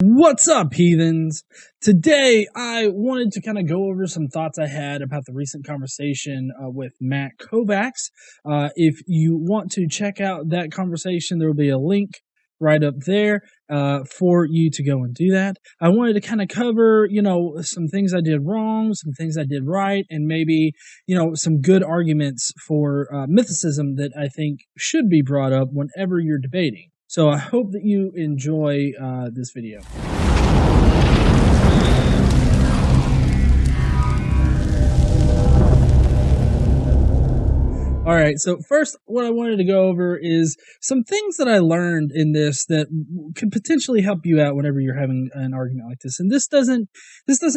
What's up, heathens? Today, I wanted to kind of go over some thoughts I had about the recent conversation with Matt Kovacs. If you want to check out that conversation, there will be a link right up there for you to go and do that. I wanted to kind of cover, some things I did wrong, some things I did right, and maybe, some good arguments for mythicism that I think should be brought up whenever you're debating. So I hope that you enjoy this video. All right, so first, what I wanted to go over is some things that I learned in this that could potentially help you out whenever you're having an argument like this. And this doesn't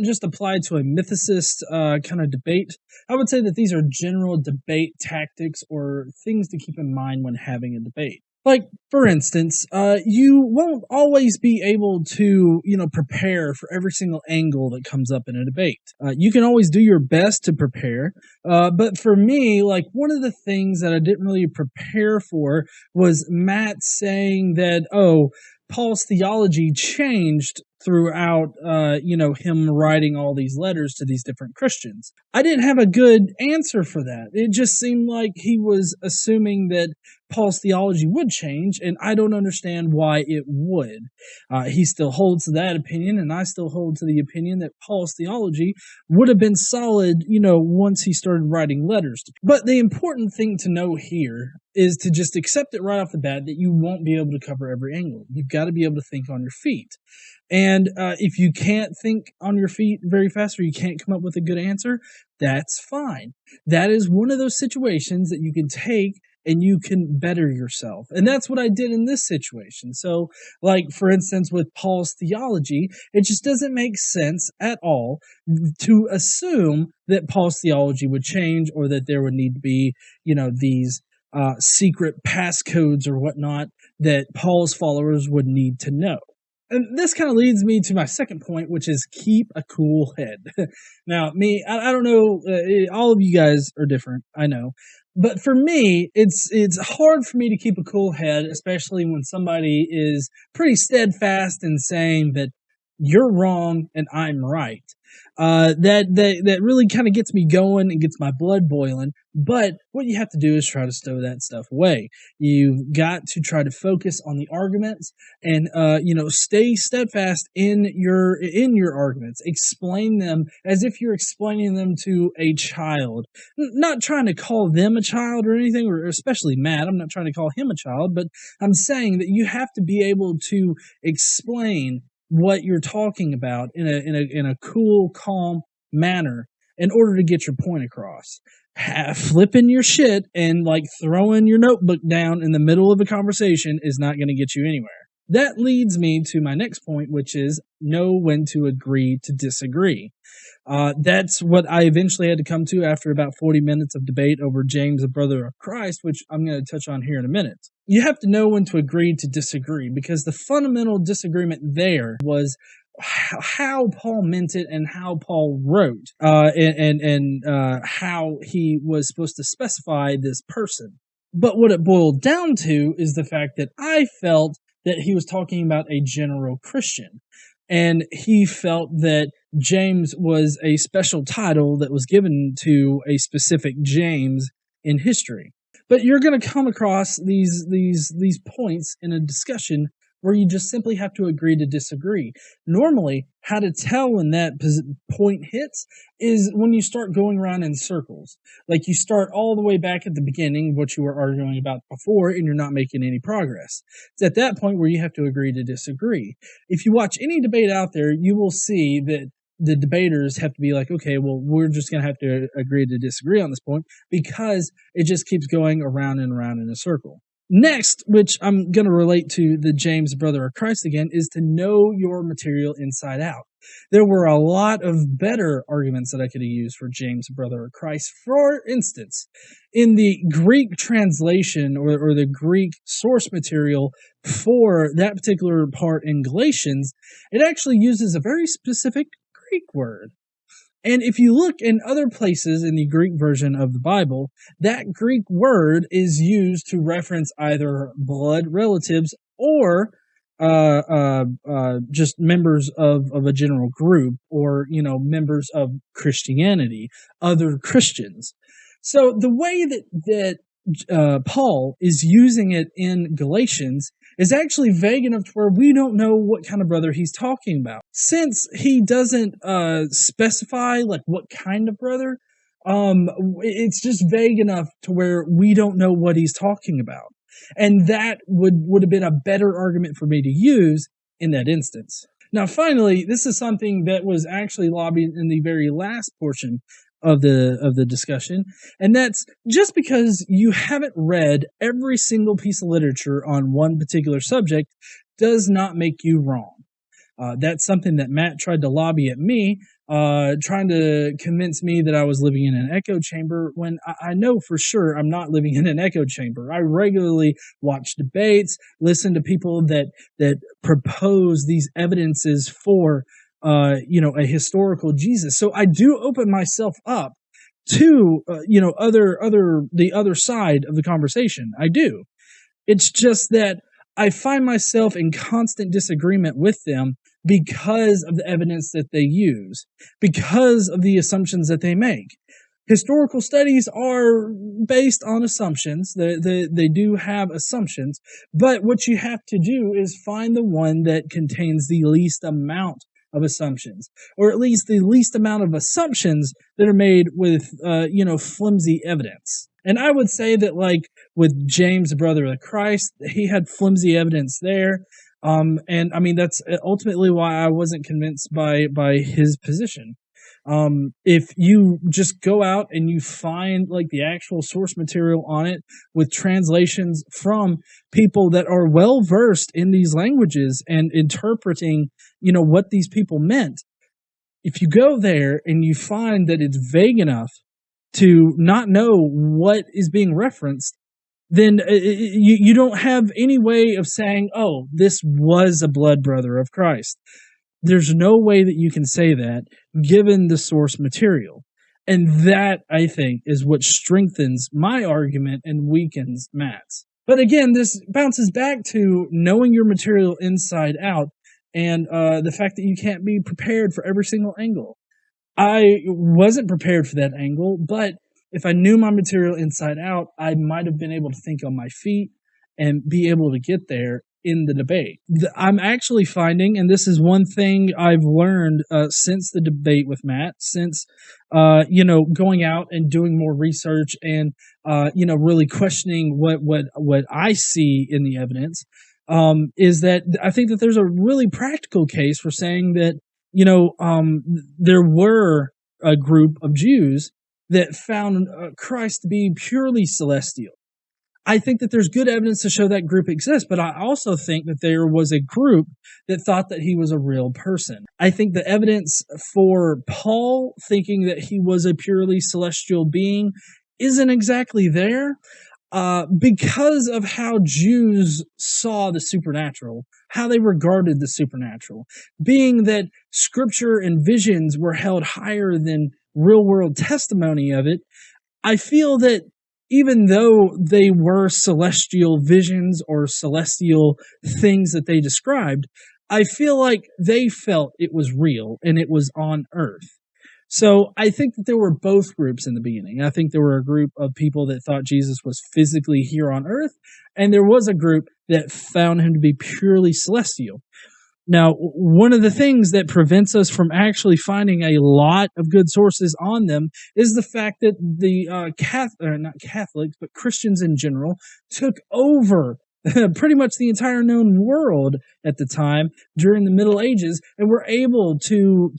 just apply to a mythicist kind of debate. I would say that these are general debate tactics or things to keep in mind when having a debate. Like, for instance, you won't always be able to, prepare for every single angle that comes up in a debate. You can always do your best to prepare, but for me, one of the things that I didn't really prepare for was Matt saying that, Paul's theology changed throughout, him writing all these letters to these different Christians. I didn't have a good answer for that. It just seemed like he was assuming that Paul's theology would change, and I don't understand why it would. He still holds to that opinion, and I still hold to the opinion that Paul's theology would have been solid, once he started writing letters. But the important thing to know here is to just accept it right off the bat that you won't be able to cover every angle. You've got to be able to think on your feet. And if you can't think on your feet very fast or you can't come up with a good answer, that's fine. That is one of those situations that you can take and you can better yourself. And that's what I did in this situation. So, for instance, with Paul's theology, it just doesn't make sense at all to assume that Paul's theology would change or that there would need to be, these secret passcodes or whatnot that Paul's followers would need to know. And this kind of leads me to my second point, which is keep a cool head. Now, I don't know, all of you guys are different, I know. But for me, it's hard for me to keep a cool head, especially when somebody is pretty steadfast in saying that you're wrong and I'm right. That really kind of gets me going and gets my blood boiling. But what you have to do is try to stow that stuff away. You've got to try to focus on the arguments and, stay steadfast in your arguments. Explain them as if you're explaining them to a child. Not trying to call them a child or anything, or especially Matt. I'm not trying to call him a child, but I'm saying that you have to be able to explain what you're talking about in a cool, calm manner in order to get your point across. Flipping your shit and throwing your notebook down in the middle of a conversation is not going to get you anywhere. That leads me to my next point, which is know when to agree to disagree. That's what I eventually had to come to after about 40 minutes of debate over James, the brother of Christ, which I'm going to touch on here in a minute. You have to know when to agree to disagree, because the fundamental disagreement there was how Paul meant it and how Paul wrote, and how he was supposed to specify this person. But what it boiled down to is the fact that I felt that he was talking about a general Christian. And he felt that James was a special title that was given to a specific James in history. But you're going to come across these points in a discussion where you just simply have to agree to disagree. Normally, how to tell when that point hits is when you start going around in circles. You start all the way back at the beginning, what you were arguing about before, and you're not making any progress. It's at that point where you have to agree to disagree. If you watch any debate out there, you will see that the debaters have to be like, okay, well, we're just going to have to agree to disagree on this point because it just keeps going around and around in a circle. Next, which I'm going to relate to the James, brother of Christ again, is to know your material inside out. There were a lot of better arguments that I could have used for James, brother of Christ. For instance, in the Greek translation or the Greek source material for that particular part in Galatians, it actually uses a very specific Greek word. And if you look in other places in the Greek version of the Bible, that Greek word is used to reference either blood relatives or just members of a general group, or members of Christianity, other Christians. So the way that Paul is using it in Galatians is actually vague enough to where we don't know what kind of brother he's talking about. Since he doesn't specify like what kind of brother, it's just vague enough to where we don't know what he's talking about. And that would have been a better argument for me to use in that instance. Now, finally, this is something that was actually lobbied in the very last portion of the discussion, and that's just because you haven't read every single piece of literature on one particular subject does not make you wrong. That's something that Matt tried to lobby at me, trying to convince me that I was living in an echo chamber, when I know for sure I'm not living in an echo chamber. I regularly watch debates, listen to people that propose these evidences for a historical Jesus. So I do open myself up to the other side of the conversation. I do. It's just that I find myself in constant disagreement with them because of the evidence that they use, because of the assumptions that they make. Historical studies are based on assumptions. They do have assumptions, but what you have to do is find the one that contains the least amount of assumptions, or at least the least amount of assumptions that are made with, flimsy evidence. And I would say that, like, with James, the brother of Christ, he had flimsy evidence there. And I mean, that's ultimately why I wasn't convinced by his position. If you just go out and you find like the actual source material on it with translations from people that are well versed in these languages and interpreting, what these people meant, if you go there and you find that it's vague enough to not know what is being referenced, then you don't have any way of saying, oh, this was a blood brother of Christ. There's no way that you can say that given the source material. And that, I think, is what strengthens my argument and weakens Matt's. But again, this bounces back to knowing your material inside out, and the fact that you can't be prepared for every single angle. I wasn't prepared for that angle, but if I knew my material inside out, I might have been able to think on my feet and be able to get there in the debate. I'm actually finding, and this is one thing I've learned since the debate with Matt, since going out and doing more research and really questioning what I see in the evidence, is that I think that there's a really practical case for saying that there were a group of Jews that found Christ to be purely celestial. I think that there's good evidence to show that group exists, but I also think that there was a group that thought that he was a real person. I think the evidence for Paul thinking that he was a purely celestial being isn't exactly there, because of how Jews saw the supernatural, how they regarded the supernatural, being that scripture and visions were held higher than real-world testimony of it. I feel that even though they were celestial visions or celestial things that they described, I feel like they felt it was real and it was on earth. So I think that there were both groups in the beginning. I think there were a group of people that thought Jesus was physically here on earth, and there was a group that found him to be purely celestial. Now, one of the things that prevents us from actually finding a lot of good sources on them is the fact that the not Catholics, but Christians in general, took over pretty much the entire known world at the time during the Middle Ages, and were able to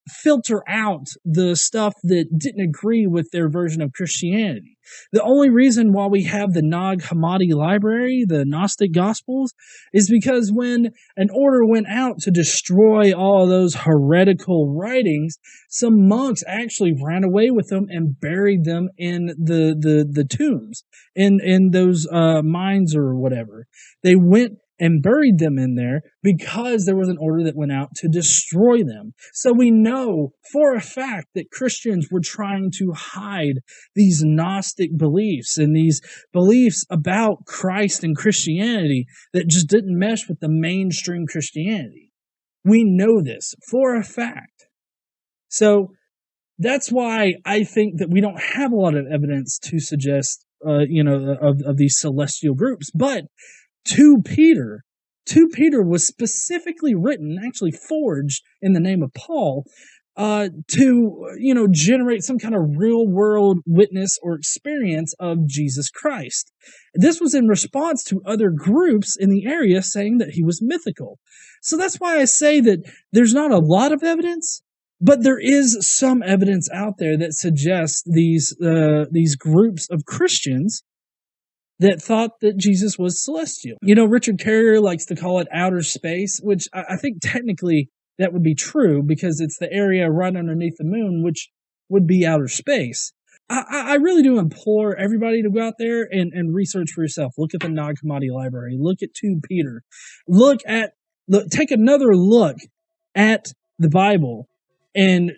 filter out the stuff that didn't agree with their version of Christianity. The only reason why we have the Nag Hammadi library, the Gnostic Gospels, is because when an order went out to destroy all of those heretical writings, some monks actually ran away with them and buried them in the tombs, in those mines or whatever. They went and buried them in there because there was an order that went out to destroy them. So we know for a fact that Christians were trying to hide these Gnostic beliefs and these beliefs about Christ and Christianity that just didn't mesh with the mainstream Christianity. We know this for a fact. So that's why I think that we don't have a lot of evidence to suggest, of these celestial groups. But 2 Peter was specifically written, actually forged in the name of Paul, to generate some kind of real world witness or experience of Jesus Christ. This was in response to other groups in the area saying that he was mythical. So that's why I say that there's not a lot of evidence, but there is some evidence out there that suggests these groups of Christians that thought that Jesus was celestial. Richard Carrier likes to call it outer space, which I think technically that would be true because it's the area right underneath the moon, which would be outer space. I really do implore everybody to go out there and research for yourself. Look at the Nag Hammadi library. Look at 2 Peter. Take another look at the Bible and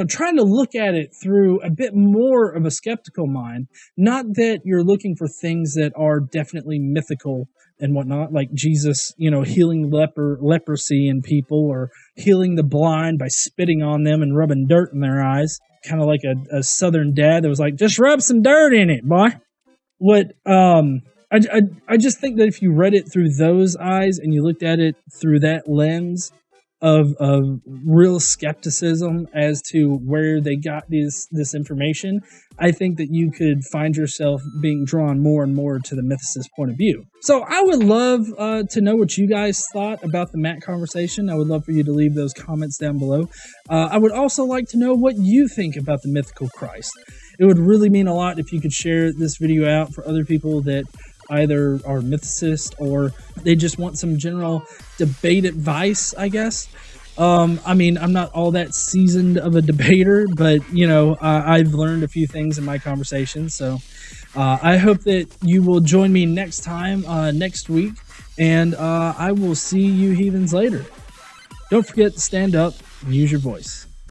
trying to look at it through a bit more of a skeptical mind. Not that you're looking for things that are definitely mythical and whatnot, like Jesus, healing leprosy in people, or healing the blind by spitting on them and rubbing dirt in their eyes. Kind of like a southern dad that was like, just rub some dirt in it, boy. I just think that if you read it through those eyes and you looked at it through that lens of real skepticism as to where they got this information, I think that you could find yourself being drawn more and more to the mythicist point of view. So I would love to know what you guys thought about the Matt conversation. I would love for you to leave those comments down below. I would also like to know what you think about the mythical Christ. It would really mean a lot if you could share this video out for other people that either are mythicists or they just want some general debate advice, I guess. I'm not all that seasoned of a debater, but, I've learned a few things in my conversations. So I hope that you will join me next time, next week, and I will see you heathens later. Don't forget to stand up and use your voice.